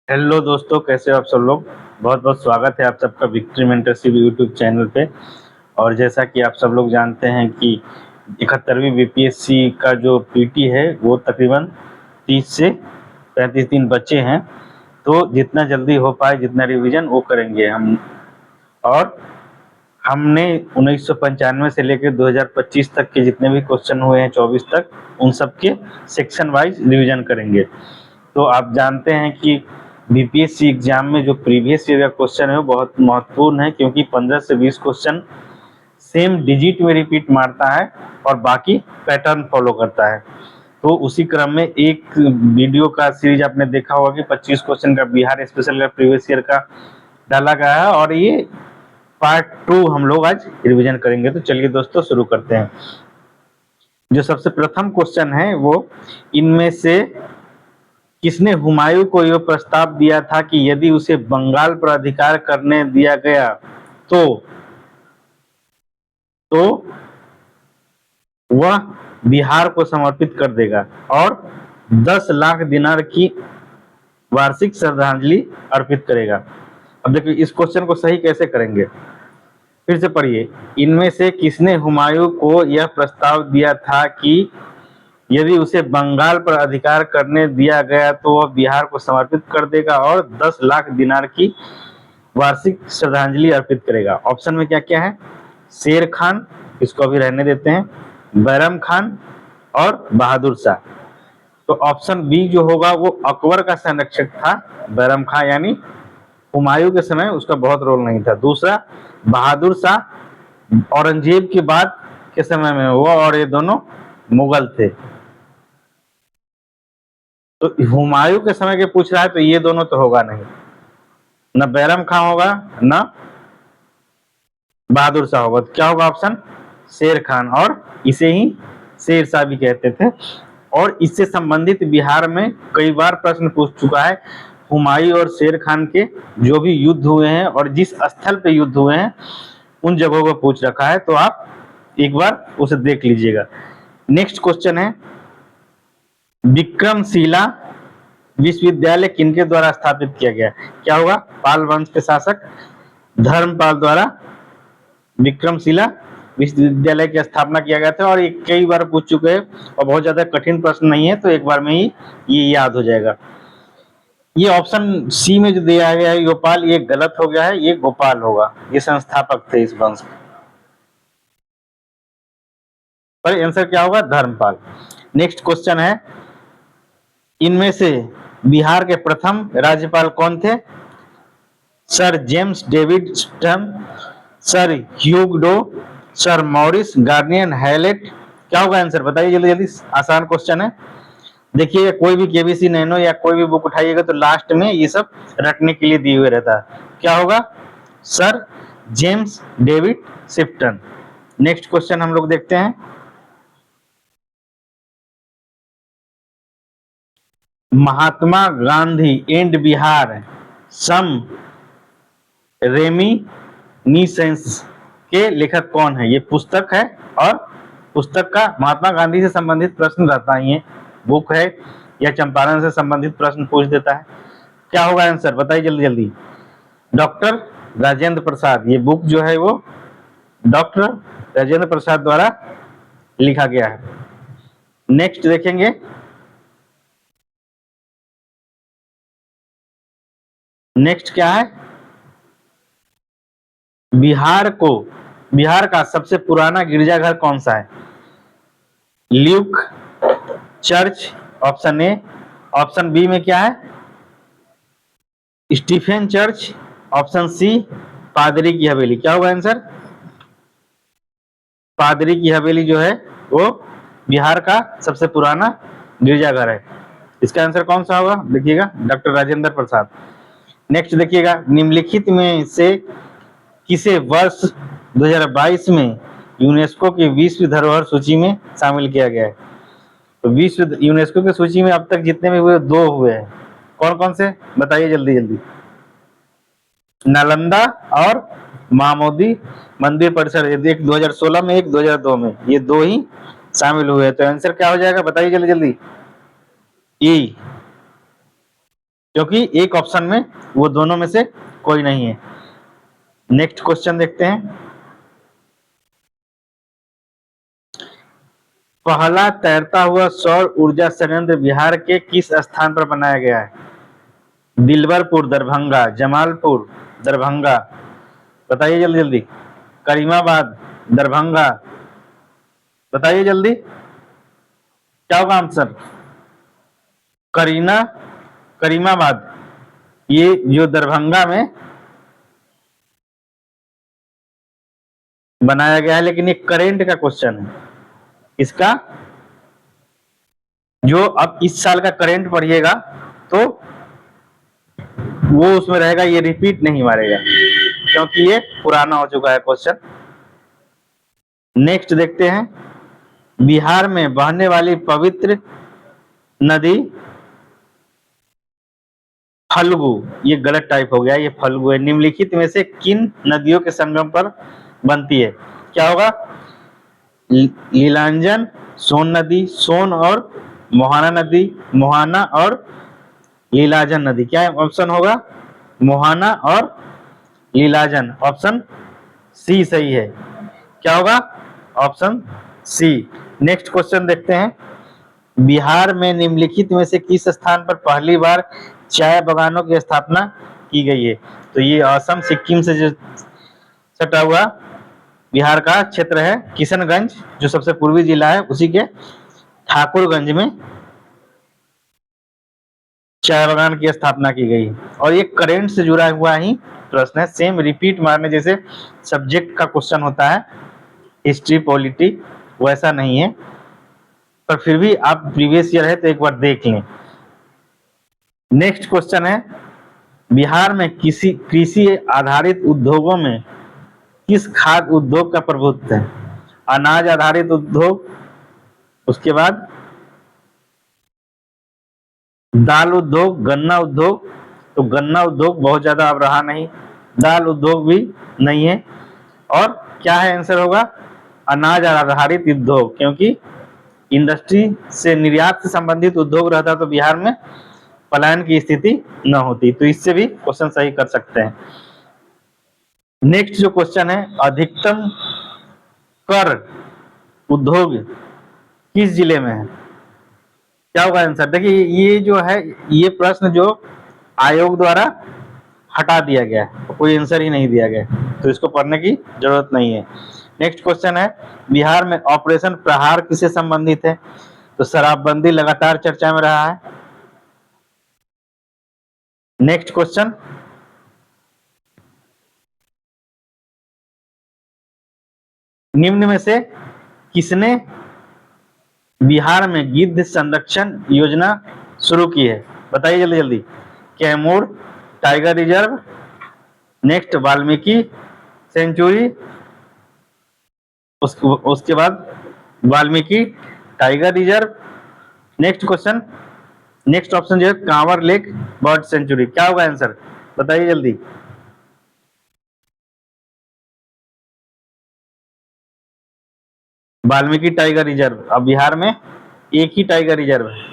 Hello दोस्तों, कैसे हो आप सब लोग। बहुत बहुत स्वागत है आप सबका विक्ट्री मेंटरशिप यूट्यूब चैनल पे। और जैसा कि आप सब लोग जानते हैं कि 71वीं बीपीएससी का जो पीटी है वो तकरीबन 30 से 35 दिन बचे हैं। तो जितना जल्दी हो पाए, जितना रिवीजन वो करेंगे हम। और हमने 1995 से लेकर 2025 तक के जितने भी क्वेश्चन हुए हैं, 24 तक, उन सब के सेक्शन वाइज रिवीजन करेंगे। तो आप जानते हैं कि बीपीएससी एग्जाम में जो प्रीवियस ईयर का क्वेश्चन है वो बहुत महत्वपूर्ण है, क्योंकि 15 से 20 क्वेश्चन सेम डिजिट में रिपीट मारता है और बाकी पैटर्न फॉलो करता है। तो उसी क्रम में एक वीडियो का सीरीज आपने देखा होगा कि 25 क्वेश्चन का बिहार स्पेशल का प्रीवियस ईयर का डाला गया है, और ये पार्ट 2 हम लोग आज रिवीजन करेंगे। तो चलिए दोस्तों शुरू करते हैं। जो सबसे प्रथम क्वेश्चन है वो, इनमें से किसने हुमायूं को यह प्रस्ताव दिया था कि यदि उसे बंगाल पर अधिकार करने दिया गया तो तो वह बिहार को समर्पित कर देगा और 10 लाख दिनार की वार्षिक श्रद्धांजलि अर्पित करेगा। अब देखिए इस क्वेश्चन को सही कैसे करेंगे, फिर से पढ़िए। इनमें से किसने हुमायूं को यह प्रस्ताव दिया था कि यदि उसे बंगाल पर अधिकार करने दिया गया तो वह बिहार को समर्पित कर देगा और 10 लाख दिनार की वार्षिक श्रद्धांजलि अर्पित करेगा। ऑप्शन में क्या क्या है? शेर खान, इसको अभी रहने देते हैं, बैरम खान और बहादुर शाह। तो ऑप्शन बी जो होगा वो अकबर का संरक्षक था बैरम खान, यानी हुमायूं के समय उसका बहुत रोल नहीं था। दूसरा बहादुर शाह औरंगजेब के बाद के समय में हुआ, और ये दोनों मुगल थे। तो हुमायूं के समय के पूछ रहा है तो ये दोनों तो होगा नहीं, न बैरम खान होगा न बहादुर शाह होगा। तो क्या होगा ऑप्शन? शेर खान, और इसे ही शेर शाह भी कहते थे। और इससे संबंधित बिहार में कई बार प्रश्न पूछ चुका है। हुमायूं और शेर खान के जो भी युद्ध हुए हैं और जिस स्थल पे युद्ध हुए हैं उन जगहों को पूछ रखा है, तो आप एक बार उसे देख लीजिएगा। नेक्स्ट क्वेश्चन है, विक्रमशिला विश्वविद्यालय किनके द्वारा स्थापित किया गया? क्या होगा? पाल वंश के शासक धर्मपाल द्वारा विक्रमशिला विश्वविद्यालय की स्थापना किया गया था। और ये कई बार पूछ चुके हैं और बहुत ज्यादा कठिन प्रश्न नहीं है, तो एक बार में ही ये याद हो जाएगा। ये ऑप्शन सी में जो दिया गया है गोपाल, ये गलत हो गया है, ये गोपाल होगा, ये संस्थापक थे इस वंश के। पर आंसर क्या होगा? धर्मपाल। नेक्स्ट क्वेश्चन है, इनमें से बिहार के प्रथम राज्यपाल कौन थे? सर जेम्स डेविड स्टन, sir Hugh Dow, sir Maurice Garnier Hallett. क्या होगा आंसर? बताइए जल्दी जल्दी, आसान क्वेश्चन है। देखिए कोई भी केबीसी नैनो या कोई भी बुक उठाइएगा तो लास्ट में ये सब रटने के लिए दिए हुए रहता है। क्या होगा? Sir James David Sifton. Next question हम लोग देखते हैं, Mahatma Gandhi and Bihar some reminiscence के लेखक कौन है? ये पुस्तक है, और पुस्तक का महात्मा गांधी से संबंधित प्रश्न रहता ही है, बुक है या चंपारण से संबंधित प्रश्न पूछ देता है। क्या होगा आंसर? बताइए जल्दी जल्दी। डॉक्टर राजेंद्र प्रसाद। ये बुक जो है वो डॉक्टर राजेंद्र प्रसाद द्वारा लिखा गया है। नेक्स्ट देखेंगे, नेक्स्ट क्या है? बिहार का सबसे पुराना गिरजाघर कौन सा है? Luke church option A, option B में क्या है? स्टीफेन चर्च, ऑप्शन सी पादरी की हवेली। क्या होगा आंसर? पादरी की हवेली जो है वो बिहार का सबसे पुराना गिरजाघर है। इसका आंसर कौन सा होगा? देखिएगा, डॉक्टर राजेंद्र प्रसाद। नेक्स्ट देखिएगा, निम्नलिखित में से किसे वर्ष 2022 में यूनेस्को की विश्व धरोहर सूची में शामिल किया गया है? तो विश्व यूनेस्को की सूची में अब तक जितने भी हुए, दो हुए हैं। कौन कौन से? बताइए जल्दी जल्दी। नालंदा और महामोदी मंदिर परिसर, एक 2016 में, एक 2002 में, ये दो ही शामिल हुए हैं। तो आंसर क्या हो जाएगा? बताइए जल्दी जल्दी। ई क्योंकि एक ऑप्शन में वो दोनों में से कोई नहीं है। नेक्स्ट क्वेश्चन देखते हैं। पहला तैरता हुआ सौर ऊर्जा संयंत्र बिहार के किस स्थान पर बनाया गया है? दिलवरपुर, दरभंगा, जमालपुर, दरभंगा, बताइए जल्दी जल्दी। करीमाबाद, दरभंगा, बताइए जल्दी, क्या होगा आंसर? करीमाबाद। ये जो दरभंगा में बनाया गया है, लेकिन ये करेंट का क्वेश्चन है। इसका जो अब इस साल का करेंट पढ़िएगा तो वो उसमें रहेगा, ये रिपीट नहीं मारेगा क्योंकि ये पुराना हो चुका है क्वेश्चन। नेक्स्ट देखते हैं। बिहार में बहने वाली पवित्र नदी फल्गु, ये गलत टाइप हो गया, ये फल्गु है। निम्नलिखित में से किन नदियों के संगम पर बनती है? क्या होगा? लीलांजन, सोन नदी, सोन और मोहाना नदी, मोहाना और लीलाजन नदी। क्या ऑप्शन होगा? मोहाना और लीलाजन। ऑप्शन सी सही है। क्या होगा? Option C. नेक्स्ट क्वेश्चन देखते हैं। बिहार में निम्नलिखित में से किस स्थान पर पहली बार चाय बागानों की स्थापना की गई है? तो ये असम सिक्किम से जो सटा हुआ बिहार का क्षेत्र है, किशनगंज, जो सबसे पूर्वी जिला है, उसी के ठाकुरगंज में चाय बागान की स्थापना की गई। और ये करेंट से जुड़ा हुआ ही प्रश्न है, सेम रिपीट मारने जैसे सब्जेक्ट का क्वेश्चन होता है हिस्ट्री पॉलिटी, वैसा नहीं है, पर फिर भी आप प्रीवियस ईयर है तो एक बार देख लें। नेक्स्ट क्वेश्चन है। बिहार में कृषि आधारित उद्योगों में किस खाद्य उद्योग का प्रभुत्व है? अनाज आधारित उद्योग, उसके बाद दाल उद्योग, गन्ना उद्योग, तो गन्ना उद्योग बहुत ज्यादा अब रहा नहीं, दाल उद्योग भी नहीं है, और क्या है आंसर होगा? अनाज आधारित उद्योग, क्योंकि इंडस्ट्री से निर्यात से संबंधित उद्योग रहता तो बिहार में पलायन की स्थिति न होती। तो इससे भी क्वेश्चन सही कर सकते हैं। नेक्स्ट जो क्वेश्चन है, अधिकतम कर उद्योग किस जिले में है? क्या होगा आंसर? देखिए ये जो है, ये प्रश्न जो आयोग द्वारा हटा दिया गया है, कोई आंसर ही नहीं दिया गया, तो इसको पढ़ने की जरूरत नहीं है। नेक्स्ट क्वेश्चन है। बिहार में ऑपरेशन प्रहार किससे संबंधित है? तो शराबबंदी लगातार चर्चा में रहा है। Next question. निम्न में से किसने बिहार में गिद्ध संरक्षण योजना शुरू की है? बताइए जल्दी जल्दी। Kaimur tiger reserve, next Valmiki sanctuary, उसके बाद Valmiki tiger reserve, next question, next option जो है कांवर लेक बर्ड सेंचुरी। क्या होगा आंसर? बताइए जल्दी। Valmiki tiger reserve. अब बिहार में एक ही टाइगर रिजर्व है,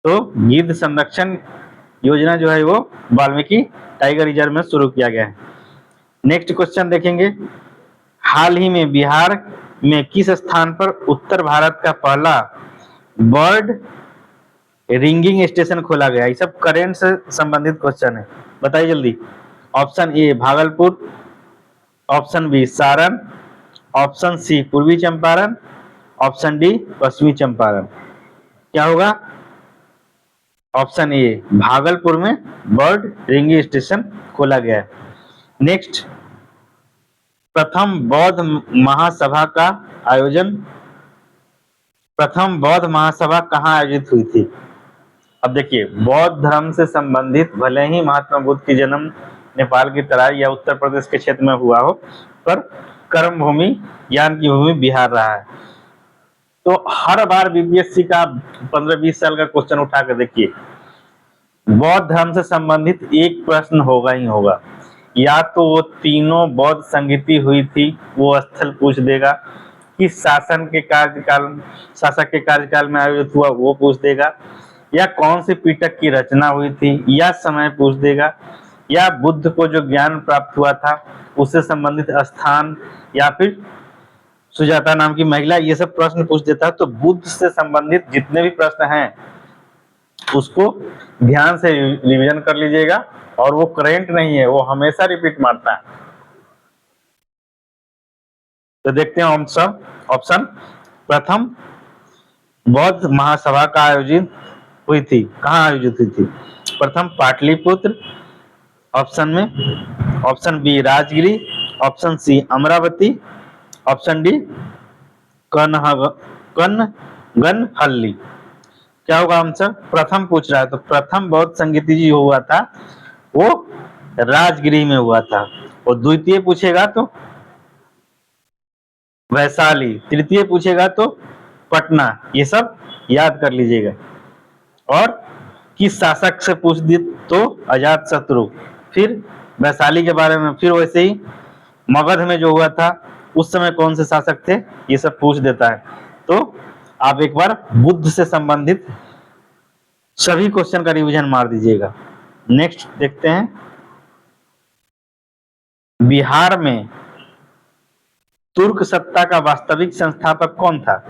तो गिद्ध संरक्षण योजना जो है वो वाल्मीकि टाइगर रिजर्व में शुरू किया गया है। नेक्स्ट क्वेश्चन देखेंगे। हाल ही में बिहार में किस स्थान पर उत्तर भारत का पहला बर्ड रिंगिंग स्टेशन खोला गया? ये सब करेंट से संबंधित क्वेश्चन है, बताइए जल्दी। Option A Bhagalpur, option B Saran, option C Purvi Champaran, option D पश्चिमी चंपारण। क्या होगा? ऑप्शन ए भागलपुर में बर्ड रिंगिंग स्टेशन खोला गया है। नेक्स्ट, प्रथम बौद्ध महासभा का आयोजन, प्रथम बौद्ध महासभा कहाँ आयोजित हुई थी? अब देखिए, बौद्ध धर्म से संबंधित भले ही महात्मा बुद्ध की जन्म नेपाल की तराई या उत्तर प्रदेश के क्षेत्र में हुआ हो, पर कर्म भूमि, ज्ञान की भूमि बिहार रहा है। तो हर बार बीपीएससी का 15-20 साल का क्वेश्चन उठा कर देखिए, बौद्ध धर्म से संबंधित एक प्रश्न होगा ही होगा। या तो वो तीनों बौद्ध संगति हुई थी, वो स्थल पूछ देगा, किस शासक के कार्यकाल में आयोजित हुआ, वो पूछ देगा, या कौन सी पिटक की रचना हुई थी, या समय पूछ देगा, या बुद्ध को जो ज्ञान प्राप्त हुआ था उससे संबंधित स्थान, या फिर सुजाता नाम की महिला, ये सब प्रश्न पूछ देता है। तो बुद्ध से संबंधित जितने भी प्रश्न हैं उसको ध्यान से रिवीजन कर लीजिएगा, और वो करेंट नहीं है, वो हमेशा रिपीट मारता है। तो देखते हैं ऑप्शन ऑप्शन प्रथम बौद्ध महासभा का आयोजित हुई थी, कहाँ आयोजित हुई थी? प्रथम पाटलिपुत्र, ऑप्शन में option B Rajgiri, option C Amaravati, option D Kanaganahalli. क्या होगा आंसर? प्रथम पूछ रहा है, तो प्रथम बौद्ध संगीति जी हुआ था वो राजगिरी में हुआ था। और द्वितीय पूछेगा तो वैशाली, तृतीय पूछेगा तो पटना। ये सब याद कर लीजिएगा। और किस शासक से पूछ दी तो अजात शत्रु। फिर वैशाली के बारे में, फिर वैसे ही मगध में जो हुआ था उस समय कौन से शासक थे, ये सब पूछ देता है। तो आप एक बार बुद्ध से संबंधित सभी क्वेश्चन का रिवीजन मार दीजिएगा। नेक्स्ट देखते हैं, बिहार में तुर्क सत्ता का वास्तविक संस्थापक कौन था?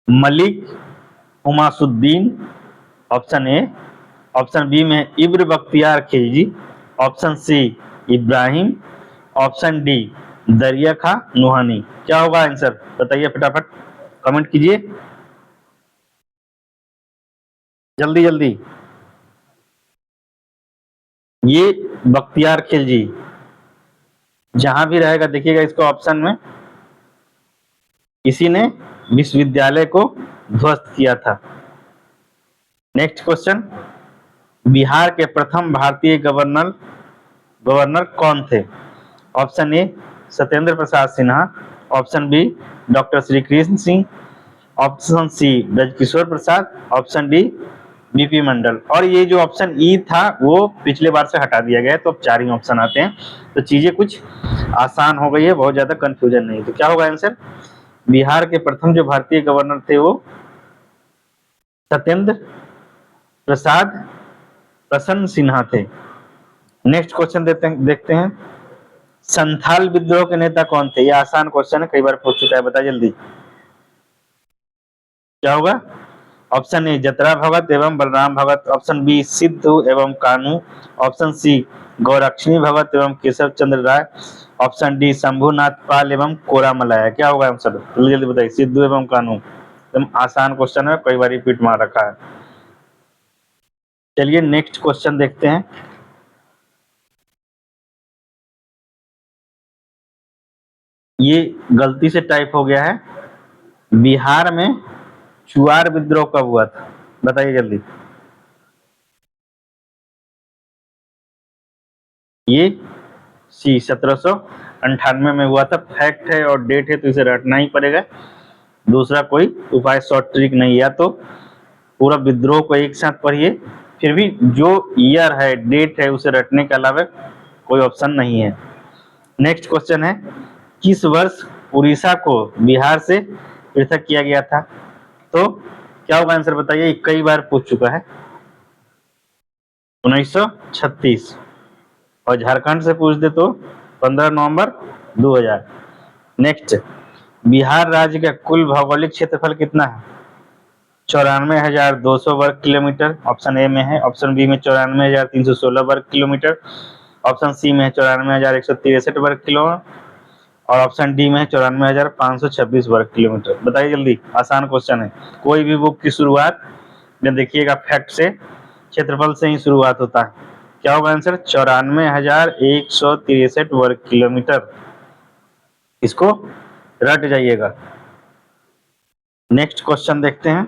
Malik Humayun, option A, option B में Ibn Bakhtiyar Khilji, option C Ibrahim, option D Dariya Khan Nuhani. क्या होगा आंसर? बताइए फटाफट, कमेंट कीजिए जल्दी जल्दी। ये बख्तियार खिलजी, जहां भी रहेगा देखिएगा इसको ऑप्शन में, इसी ने विश्वविद्यालय को ध्वस्त किया था। नेक्स्ट क्वेश्चन, बिहार के प्रथम भारतीय गवर्नर गवर्नर कौन थे? Option A Satyendra Prasad Sinha, option B doctor Shri Krishna Singh, option C Brajkishore Prasad, option D BP Mandal. और ये जो ऑप्शन ई था वो पिछले बार से हटा दिया गया है, तो अब 4 ही ऑप्शन आते हैं। तो चीजें कुछ आसान हो गई है, बहुत ज्यादा कंफ्यूजन नहीं। तो क्या होगा आंसर? बिहार के प्रथम जो भारतीय गवर्नर थे वो सत्येंद्र प्रसाद प्रसन्न सिन्हा थे। नेक्स्ट क्वेश्चन देखते हैं, संथाल विद्रोह के नेता कौन थे? ये आसान क्वेश्चन है, कई बार पूछ चुका है, बता जल्दी। क्या होगा? ऑप्शन ए जतरा भगत एवं बलराम भगत, ऑप्शन बी सिद्धू एवं कानू, ऑप्शन सी गौरक्षणी भगत एवं केशव चंद्र राय, ऑप्शन डी शंभुनाथ पाल एवं कोरा मलाया। क्या होगा आंसर? जल्दी जल्दी बताइए। सिद्धू एवं कानू, एकदम आसान क्वेश्चन है, कई बार रिपीट मार रखा है। चलिए नेक्स्ट क्वेश्चन देखते हैं, ये गलती से टाइप हो गया है। बिहार में चुआर विद्रोह कब हुआ था? बताइए जल्दी। ये सी 1798 में हुआ था। फैक्ट है और डेट है तो इसे रटना ही पड़ेगा, दूसरा कोई उपाय शॉर्ट ट्रिक नहीं। या तो पूरा विद्रोह को एक साथ पढ़िए, फिर भी जो ईयर है डेट है उसे रटने के अलावा कोई ऑप्शन नहीं है। नेक्स्ट क्वेश्चन है, किस वर्ष उड़ीसा को बिहार से पृथक किया गया था? तो क्या होगा आंसर? बताइए, कई बार पूछ चुका है। 1936। और झारखंड से पूछ दे तो 15 नवंबर 2000। नेक्स्ट, बिहार राज्य का कुल भौगोलिक क्षेत्रफल कितना है? 94,200 वर्ग किलोमीटर, ऑप्शन ए में है, ऑप्शन बी में 94,316 वर्ग किलोमीटर, ऑप्शन सी में 94,163 वर्ग किलोमीटर, और ऑप्शन डी में 94,526 वर्ग किलोमीटर। बताइए जल्दी, आसान क्वेश्चन है। कोई भी बुक की शुरुआत में देखिएगा फैक्ट से, क्षेत्रफल से ही शुरुआत होता है। क्या होगा आंसर? 94,163 वर्ग किलोमीटर। इसको रट जाइएगा। नेक्स्ट क्वेश्चन देखते हैं,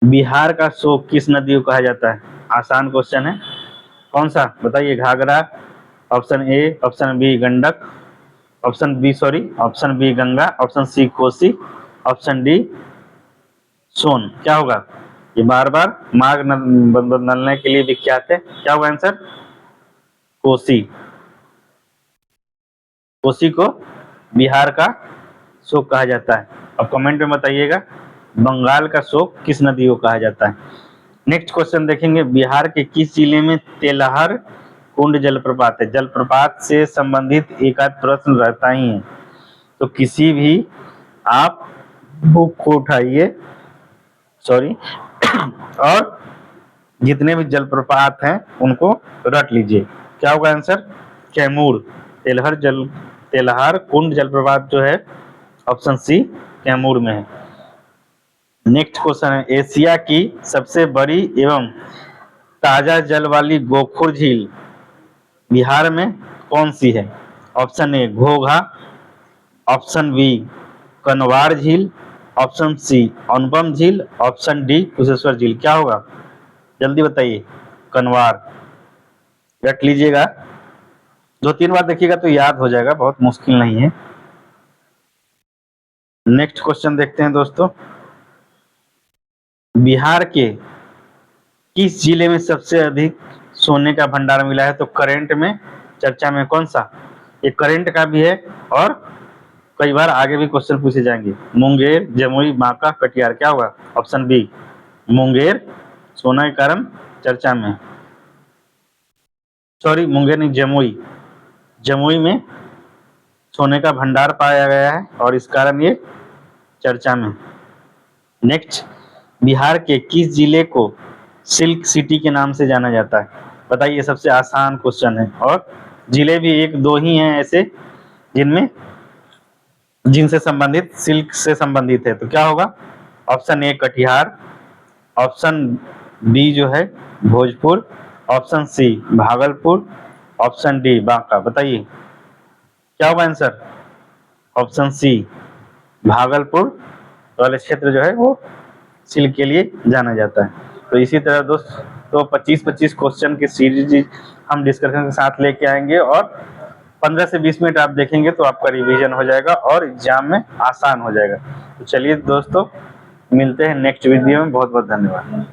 बिहार का शोक किस नदी को कहा जाता है? आसान क्वेश्चन है, कौन सा? बताइए। Ghaghra, option A, option B Gandak, option B Ganga, option C Kosi, option D Son. क्या होगा? ये बार बार मार्ग बदलने के लिए विख्यात है। क्या होगा आंसर? कोसी। कोसी को बिहार का शोक कहा जाता है? अब कमेंट में बताइएगा, बंगाल का शोक किस नदी को कहा जाता है? नेक्स्ट क्वेश्चन देखेंगे, बिहार के किस जिले में तेलहर कुंड जलप्रपात है? जलप्रपात से संबंधित एक आध प्रश्न रहता ही है, तो किसी भी आप बुक को उठाइए, सॉरी और जितने भी जलप्रपात हैं उनको रट लीजिए। क्या होगा आंसर? कैमूर। तेलहर कुंड जलप्रपात जो है ऑप्शन सी कैमूर में है। नेक्स्ट क्वेश्चन है, एशिया की सबसे बड़ी एवं ताजा जल वाली गोखुर झील बिहार में कौन सी है? Option A Ghogha, option B Kanwar झील, ऑप्शन सी अनुपम झील, ऑप्शन डी कुशेश्वर झील। क्या होगा जल्दी बताइए? कनवार। रट लीजिएगा, 2-3 बार देखिएगा तो याद हो जाएगा, बहुत मुश्किल नहीं है। नेक्स्ट क्वेश्चन देखते हैं दोस्तों, बिहार के किस जिले में सबसे अधिक सोने का भंडार मिला है? तो करंट में चर्चा में कौन सा? ये करंट का भी है और कई बार आगे भी क्वेश्चन पूछे जाएंगे। मुंगेर, जमुई, बांका, कटिहार। क्या होगा? ऑप्शन बी मुंगेर सोना के कारण चर्चा में, सॉरी मुंगेर नहीं, जमुई। जमुई में सोने का भंडार पाया गया है और इस कारण ये चर्चा में। नेक्स्ट, बिहार के किस जिले को सिल्क सिटी के नाम से जाना जाता है? बताइए, सबसे आसान क्वेश्चन है और जिले भी 1-2 ही हैं ऐसे जिनसे संबंधित सिल्क से संबंधित है। तो क्या होगा? Option A Katihar, option B जो है Bhojpur, option C Bhagalpur, option D Banka. बताइए क्या होगा आंसर? ऑप्शन सी भागलपुर वाले क्षेत्र जो है वो सिल्क के लिए जाना जाता है। तो इसी तरह दोस्तों 25-25 क्वेश्चन की सीरीज हम डिस्कशन के साथ लेके आएंगे और 15 से 20 मिनट आप देखेंगे तो आपका रिवीजन हो जाएगा और एग्जाम में आसान हो जाएगा। तो चलिए दोस्तों, मिलते हैं नेक्स्ट वीडियो में। बहुत बहुत धन्यवाद।